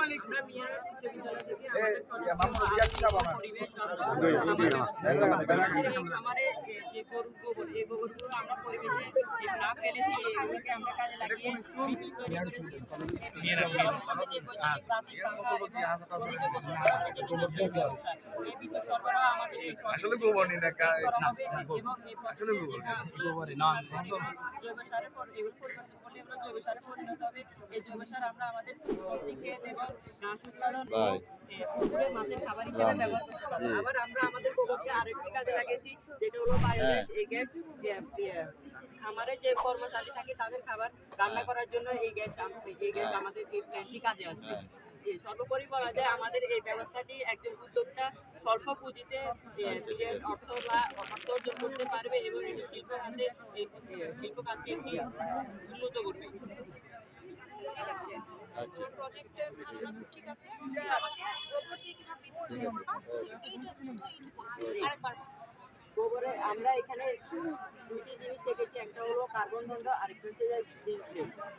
আমরা মিয়ার বিশ্ববিদ্যালয় থেকে আমাদের এই খামারে যে গোবর এই গোবরগুলো আমরা পরিবেশে না ফেলে দিয়ে এগুলোকে আমরা কাজে লাগিয়ে বিদ্যুৎ তৈরি করেছি। এই বিদ্যুৎ সরবরাহ আমাদের আসলে গোবর নিয়ে জৈব সারে পরিবর্তন করলে এগুলো জৈব সারে পরিণত হবে। এই জৈব সার আমরা আমাদের সবজি ক্ষেত এবং ঘাস উৎপাদন পুকুরে মাছের খাবার হিসেবে ব্যবহার করতে পারবো। আবার আমরা আমাদের গোবরকে আরেকটি কাজে লাগিয়েছি, যেটা হলো বায়োগ্যাস। এই গ্যাস খামারে যে কর্মচারী থাকে তাদের খাবার রান্না করার জন্য এই গ্যাস আমাদের এই প্ল্যান্টটি কাজে আসবে। সর্বোপরি বলা যায় আমাদের এই ব্যবস্থাটি একজন উদ্যোক্তা স্বল্প পুঁজিতে নিজের অর্থ অর্জন করতে পারবে এবং এটি শিল্প খাতকে একটি উন্নত করবে। গোবরে আমরা এখানে দুটি জিনিস দেখেছি, একটা হলো কার্বন দণ্ড, আরেকটা হচ্ছে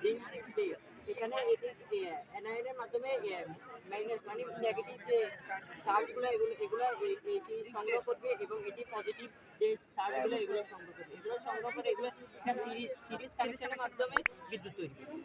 জিঙ্ক প্লেট। এখানে এটি অ্যানায়নের মাধ্যমে মানে নেগেটিভ যে চার্জগুলো এগুলো এটি সংগ্রহ করবে এবং এটি পজিটিভ যে চার্জগুলো এগুলো সংগ্রহ করবে। এগুলো সংগ্রহ করে এগুলো একটা সিরিজ কানেকশনের মাধ্যমে বিদ্যুৎ তৈরি করবে।